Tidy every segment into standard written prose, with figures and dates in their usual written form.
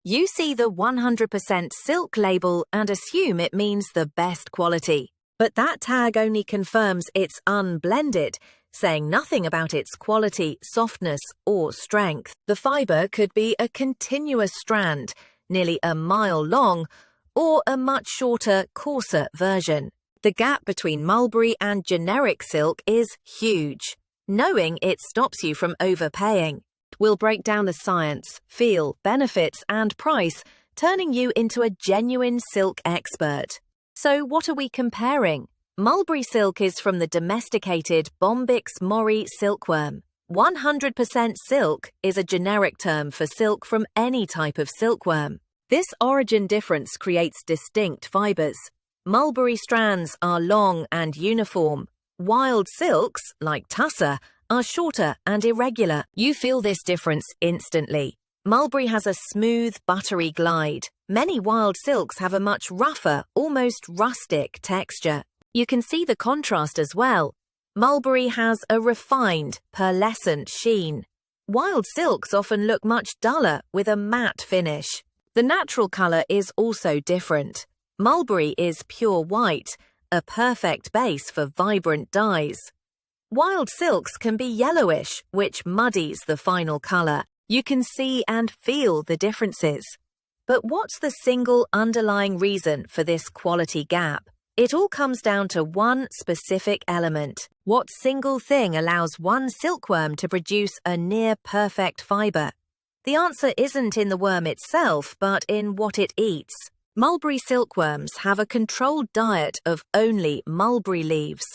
You see the 100% silk label and assume it means the best quality. But that tag only confirms it's unblended, saying nothing about its quality, softness, or strength. The fiber could be a continuous strand, nearly a mile long, or a much shorter, coarser version. The gap between mulberry and generic silk is huge. Knowing it stops you from overpaying. We'll break down the science, feel, benefits, and price, turning you into a genuine silk expert. So what are we comparing? Mulberry silk is from the domesticated Bombyx mori silkworm. 100% silk is a generic term for silk from any type of silkworm. This origin difference creates distinct fibers. Mulberry strands are long and uniform. Wild silks, like tussar, are shorter and irregular. You feel this difference instantly. Mulberry has a smooth, buttery glide. Many wild silks have a much rougher, almost rustic texture. You can see the contrast as well. Mulberry has a refined, pearlescent sheen. Wild silks often look much duller with a matte finish. The natural color is also different. Mulberry is pure white, a perfect base for vibrant dyes. Wild silks can be yellowish, which muddies the final color. You can see and feel the differences. But what's the single underlying reason for this quality gap? It all comes down to one specific element. What single thing allows one silkworm to produce a near-perfect fiber? The answer isn't in the worm itself, but in what it eats. Mulberry silkworms have a controlled diet of only mulberry leaves.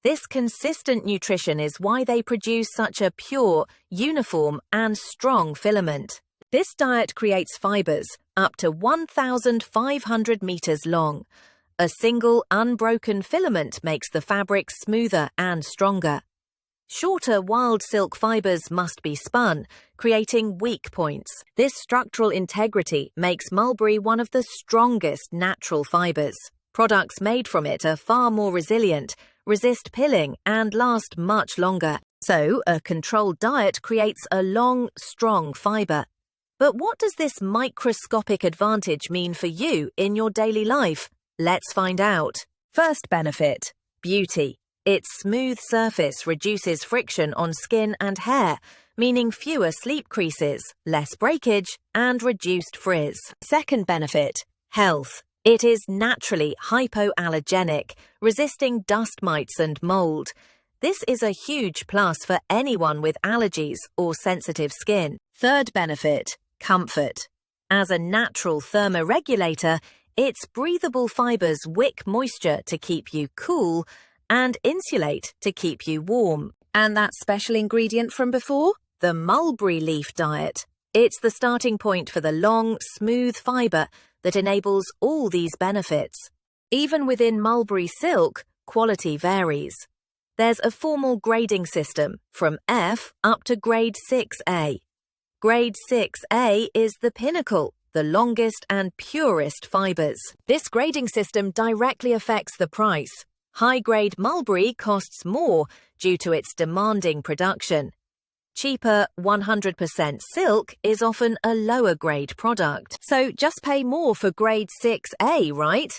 This consistent nutrition is why they produce such a pure, uniform, and strong filament. This diet creates fibers up to 1,500 meters long. A single unbroken filament makes the fabric smoother and stronger. Shorter wild silk fibers must be spun, creating weak points. This structural integrity makes mulberry one of the strongest natural fibers. Products made from it are far more resilient, resist pilling, and last much longer. So, a controlled diet creates a long, strong fiber. But what does this microscopic advantage mean for you in your daily life? Let's find out. First benefit: beauty. Its smooth surface reduces friction on skin and hair, meaning fewer sleep creases, less breakage, and reduced frizz. Second benefit: health. It is naturally hypoallergenic, resisting dust mites and mold. This is a huge plus for anyone with allergies or sensitive skin. Third benefit: comfort. As a natural thermoregulator, its breathable fibers wick moisture to keep you cool and insulate to keep you warm. And that special ingredient from before? The mulberry leaf diet. It's the starting point for the long, smooth fiber that enables all these benefits. Even within mulberry silk, quality varies. There's a formal grading system from F up to grade 6A. Grade 6A is the pinnacle, the longest and purest fibers. This grading system directly affects the price. High-grade mulberry costs more due to its demanding production. Cheaper 100% silk is often a lower-grade product. So just pay more for grade 6A, right?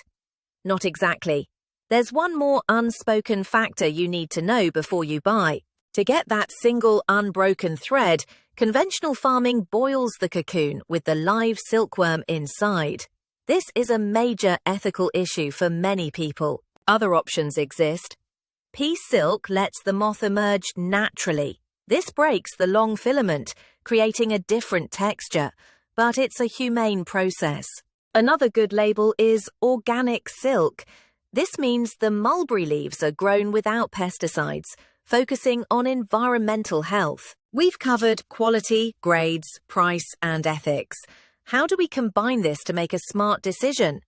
Not exactly. There's one more unspoken factor you need to know before you buy. To get that single unbroken thread, conventional farming boils the cocoon with the live silkworm inside. This is a major ethical issue for many people. Other options exist. Piece silk lets the moth emerge naturally. This breaks the long filament, creating a different texture, but it's a humane process. Another good label is organic silk. This means the mulberry leaves are grown without pesticides, focusing on environmental health. We've covered quality, grades, price, and ethics. How do we combine this to make a smart decision?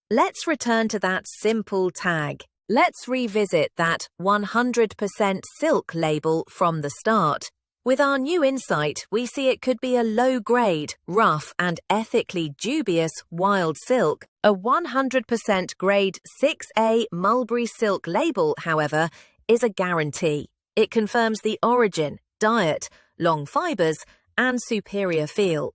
Let's return to that simple tag. Let's revisit that 100% silk label from the start. With our new insight, we see it could be a low-grade, rough, and ethically dubious wild silk. A 100% grade 6A mulberry silk label, however, is a guarantee. It confirms the origin, diet, long fibers, and superior feel.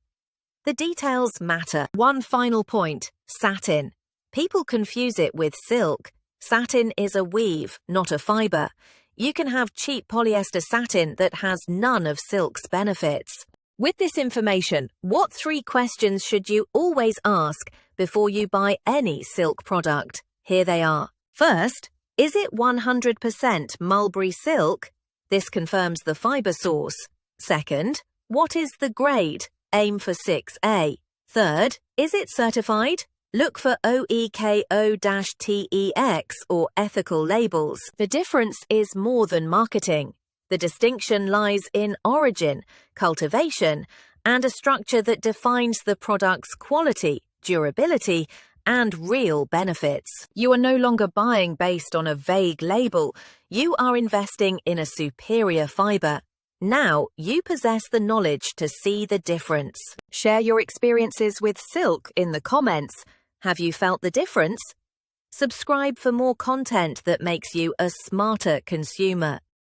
The details matter. One final point: satin. People confuse it with silk. Satin is a weave, not a fiber. You can have cheap polyester satin that has none of silk's benefits. With this information, what 3 questions should you always ask before you buy any silk product? Here they are. First, is it 100% mulberry silk? This confirms the fiber source. Second, what is the grade? Aim for 6A. Third, is it certified? Look for OEKO-TEX or ethical labels. The difference is more than marketing. The distinction lies in origin, cultivation, and a structure that defines the product's quality, durability, and real benefits. You are no longer buying based on a vague label. You are investing in a superior fiber. Now you possess the knowledge to see the difference. Share your experiences with silk in the comments. Have you felt the difference? Subscribe for more content that makes you a smarter consumer.